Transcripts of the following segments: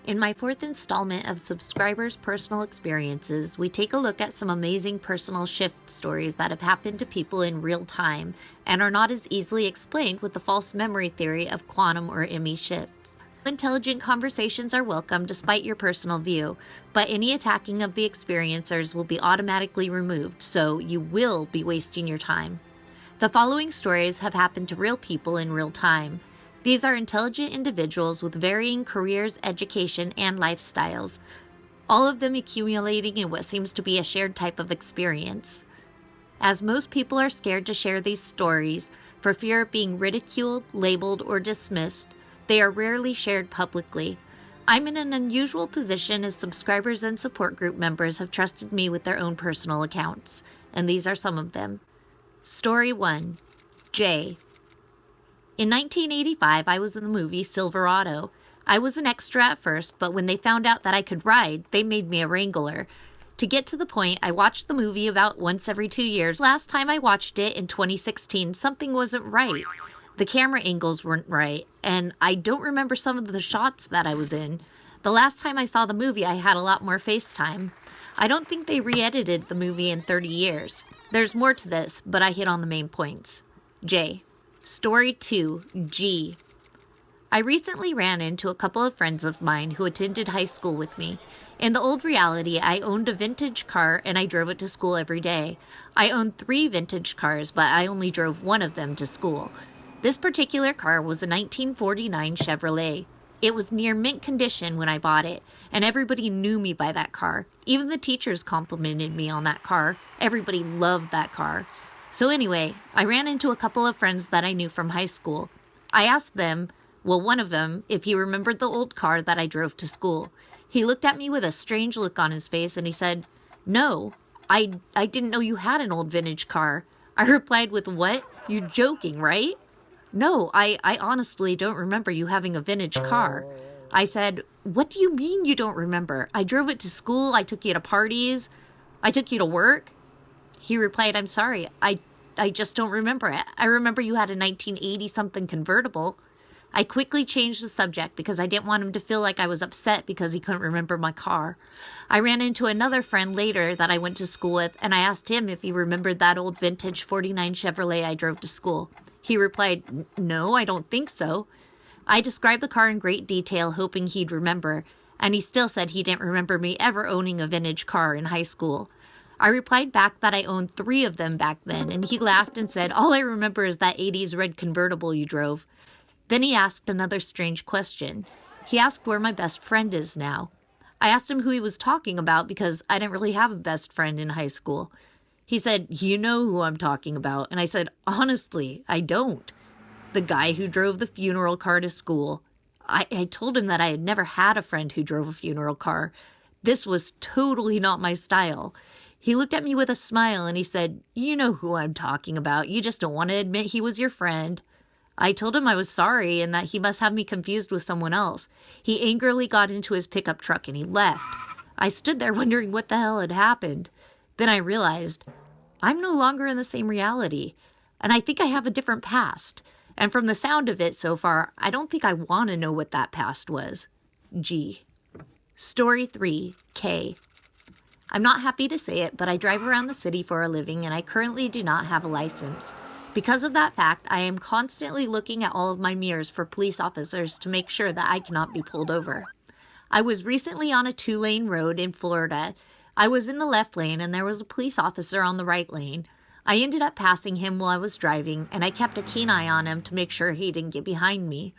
In my fourth installment of Subscribers' Personal Experiences, we take a look at some amazing personal shift stories that have happened to people in real time and are not as easily explained with the false memory theory of quantum or ME shifts. Intelligent conversations are welcome despite your personal view, but any attacking of the experiencers will be automatically removed, so you will be wasting your time. The following stories have happened to real people in real time. These are intelligent individuals with varying careers, education, and lifestyles, all of them accumulating in what seems to be a shared type of experience. As most people are scared to share these stories for fear of being ridiculed, labeled, or dismissed, they are rarely shared publicly. I'm in an unusual position as subscribers and support group members have trusted me with their own personal accounts, and these are some of them. Story 1. Jay. In 1985, I was in the movie Silverado. I was an extra at first, but when they found out that I could ride, they made me a wrangler. To get to the point, I watched the movie about once every 2 years. Last time I watched it in 2016, something wasn't right. The camera angles weren't right, and I don't remember some of the shots that I was in. The last time I saw the movie, I had a lot more FaceTime. I don't think they re-edited the movie in 30 years. There's more to this, but I hit on the main points. J. Story 2. G. I recently ran into a couple of friends of mine who attended high school with me. In the old reality, I owned a vintage car and I drove it to school every day. I owned 3 vintage cars, but I only drove one of them to school. This particular car was a 1949 Chevrolet. It was near mint condition when I bought it, and everybody knew me by that car. Even the teachers complimented me on that car. Everybody loved that car. So anyway, I ran into a couple of friends that I knew from high school. I asked them, one of them, if he remembered the old car that I drove to school. He looked at me with a strange look on his face and he said, "No, I didn't know you had an old vintage car." I replied with, "What? You're joking, right?" "No, I honestly don't remember you having a vintage car." I said, "What do you mean you don't remember? I drove it to school, I took you to parties, I took you to work." He replied, "I'm sorry, I just don't remember it. I remember you had a 1980-something convertible." I quickly changed the subject because I didn't want him to feel like I was upset because he couldn't remember my car. I ran into another friend later that I went to school with, and I asked him if he remembered that old vintage 49 Chevrolet I drove to school. He replied, "No, I don't think so." I described the car in great detail, hoping he'd remember, and he still said he didn't remember me ever owning a vintage car in high school. I replied back that I owned 3 of them back then, and he laughed and said, "All I remember is that 80s red convertible you drove." Then he asked another strange question. He asked where my best friend is now. I asked him who he was talking about because I didn't really have a best friend in high school. He said, "You know who I'm talking about." And I said, "Honestly, I don't." "The guy who drove the funeral car to school." I told him that I had never had a friend who drove a funeral car. This was totally not my style. He looked at me with a smile and he said, "You know who I'm talking about. You just don't want to admit he was your friend." I told him I was sorry and that he must have me confused with someone else. He angrily got into his pickup truck and he left. I stood there wondering what the hell had happened. Then I realized I'm no longer in the same reality, and I think I have a different past. And from the sound of it so far, I don't think I want to know what that past was. G. Story 3. K. I'm not happy to say it, but I drive around the city for a living and I currently do not have a license. Because of that fact, I am constantly looking at all of my mirrors for police officers to make sure that I cannot be pulled over. I was recently on a 2-lane road in Florida. I was in the left lane and there was a police officer on the right lane. I ended up passing him while I was driving and I kept a keen eye on him to make sure he didn't get behind me.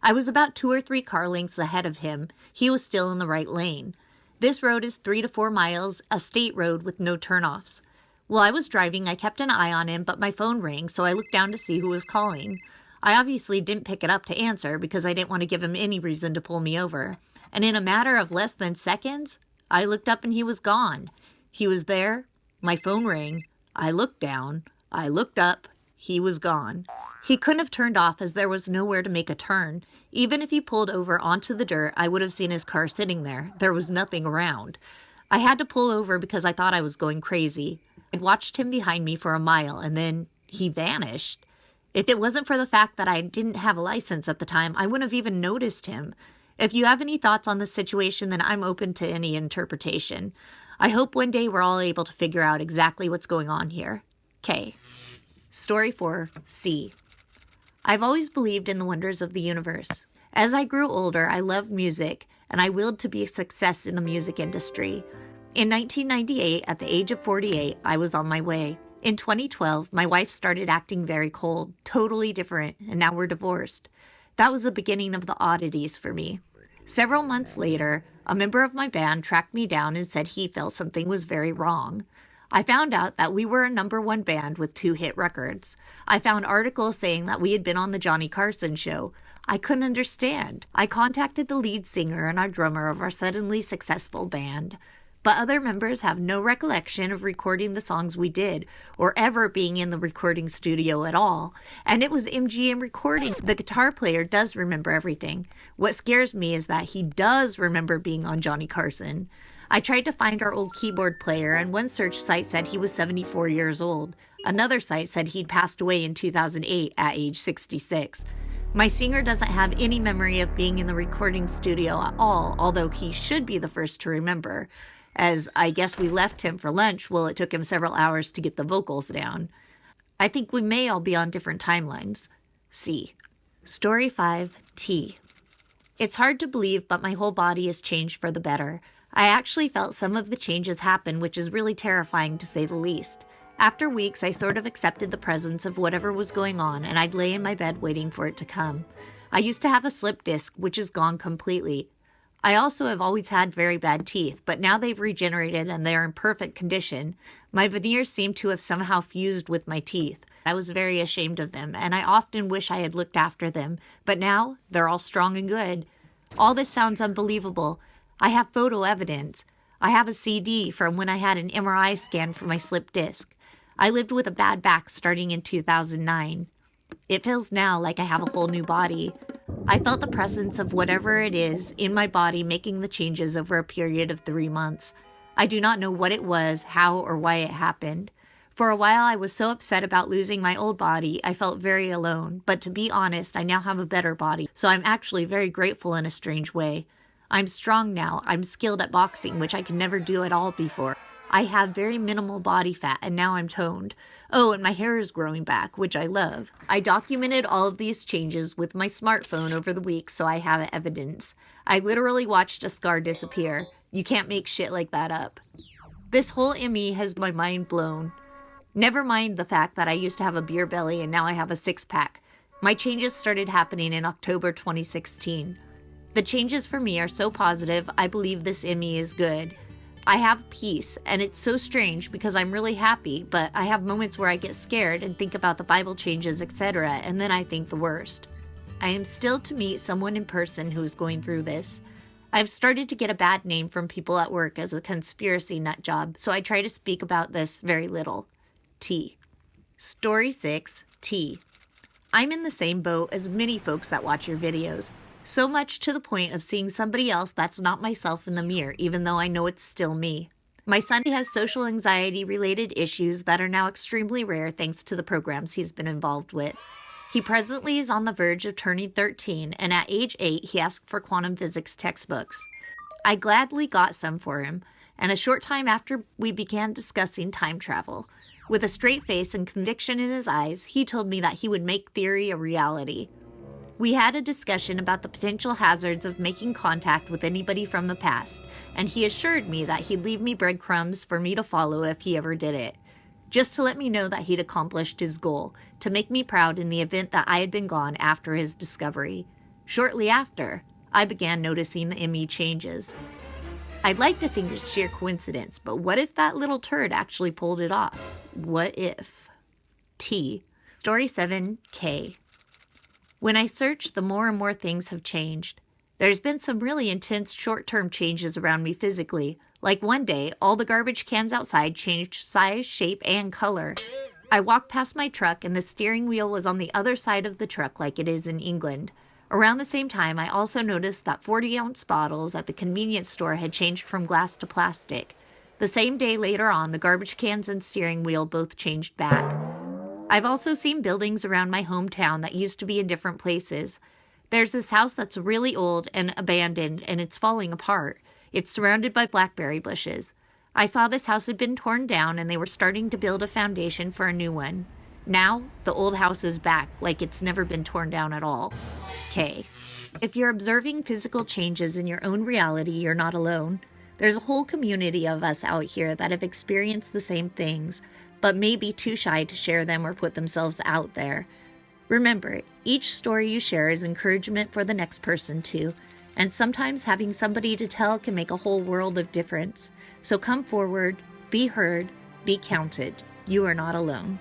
I was about 2 or 3 car lengths ahead of him. He was still in the right lane. This road is 3 to 4 miles, a state road with no turnoffs. While I was driving, I kept an eye on him, but my phone rang, so I looked down to see who was calling. I obviously didn't pick it up to answer because I didn't want to give him any reason to pull me over. And in a matter of less than seconds, I looked up and he was gone. He was there, my phone rang, I looked down, I looked up, he was gone. He couldn't have turned off as there was nowhere to make a turn. Even if he pulled over onto the dirt, I would have seen his car sitting there. There was nothing around. I had to pull over because I thought I was going crazy. I'd watched him behind me for a mile and then he vanished. If it wasn't for the fact that I didn't have a license at the time, I wouldn't have even noticed him. If you have any thoughts on this situation, then I'm open to any interpretation. I hope one day we're all able to figure out exactly what's going on here. K. Story 4, C. I've always believed in the wonders of the universe. As I grew older, I loved music, and I willed to be a success in the music industry. In 1998, at the age of 48, I was on my way. In 2012, my wife started acting very cold, totally different, and now we're divorced. That was the beginning of the oddities for me. Several months later, a member of my band tracked me down and said he felt something was very wrong. I found out that we were a #1 band with 2 hit records. I found articles saying that we had been on the Johnny Carson show. I couldn't understand. I contacted the lead singer and our drummer of our suddenly successful band. But other members have no recollection of recording the songs we did, or ever being in the recording studio at all. And it was MGM recording. The guitar player does remember everything. What scares me is that he does remember being on Johnny Carson. I tried to find our old keyboard player, and one search site said he was 74 years old. Another site said he'd passed away in 2008 at age 66. My singer doesn't have any memory of being in the recording studio at all, although he should be the first to remember, as I guess we left him for lunch while it took him several hours to get the vocals down. I think we may all be on different timelines. C. Story 5, T. It's hard to believe, but my whole body has changed for the better. I actually felt some of the changes happen, which is really terrifying to say the least. After weeks, I sort of accepted the presence of whatever was going on, and I'd lay in my bed waiting for it to come. I used to have a slip disc, which is gone completely. I also have always had very bad teeth, but now they've regenerated and they're in perfect condition. My veneers seem to have somehow fused with my teeth. I was very ashamed of them, and I often wish I had looked after them, but now they're all strong and good. All this sounds unbelievable. I have photo evidence. I have a CD from when I had an MRI scan for my slip disc. I lived with a bad back starting in 2009. It feels now like I have a whole new body. I felt the presence of whatever it is in my body making the changes over a period of 3 months. I do not know what it was, how, or why it happened. For a while, I was so upset about losing my old body, I felt very alone. But to be honest, I now have a better body, so I'm actually very grateful in a strange way. I'm strong now. I'm skilled at boxing, which I could never do at all before. I have very minimal body fat, and now I'm toned. Oh, and my hair is growing back, which I love. I documented all of these changes with my smartphone over the week, so I have evidence. I literally watched a scar disappear. You can't make shit like that up. This whole ME has my mind blown. Never mind the fact that I used to have a beer belly and now I have a 6-pack. My changes started happening in October 2016. The changes for me are so positive, I believe this ME is good. I have peace, and it's so strange because I'm really happy, but I have moments where I get scared and think about the Bible changes, etc., and then I think the worst. I am still to meet someone in person who is going through this. I've started to get a bad name from people at work as a conspiracy nut job, so I try to speak about this very little. T. Story 6, T. I'm in the same boat as many folks that watch your videos. So much to the point of seeing somebody else that's not myself in the mirror, even though I know it's still me. My son has social anxiety-related issues that are now extremely rare thanks to the programs he's been involved with. He presently is on the verge of turning 13, and at age 8, he asked for quantum physics textbooks. I gladly got some for him, and a short time after we began discussing time travel. With a straight face and conviction in his eyes, he told me that he would make theory a reality. We had a discussion about the potential hazards of making contact with anybody from the past, and he assured me that he'd leave me breadcrumbs for me to follow if he ever did it, just to let me know that he'd accomplished his goal, to make me proud in the event that I had been gone after his discovery. Shortly after, I began noticing the ME changes. I'd like to think it's sheer coincidence, but what if that little turd actually pulled it off? What if? T. Story 7, K. When I search, the more and more things have changed. There's been some really intense short-term changes around me physically. Like one day, all the garbage cans outside changed size, shape, and color. I walked past my truck and the steering wheel was on the other side of the truck like it is in England. Around the same time, I also noticed that 40-ounce bottles at the convenience store had changed from glass to plastic. The same day later on, the garbage cans and steering wheel both changed back. I've also seen buildings around my hometown that used to be in different places. There's this house that's really old and abandoned, and it's falling apart. It's surrounded by blackberry bushes. I saw this house had been torn down and they were starting to build a foundation for a new one. Now, the old house is back, like it's never been torn down at all. K. If you're observing physical changes in your own reality, you're not alone. There's a whole community of us out here that have experienced the same things, but may be too shy to share them or put themselves out there. Remember, each story you share is encouragement for the next person too, and sometimes having somebody to tell can make a whole world of difference. So come forward, be heard, be counted. You are not alone.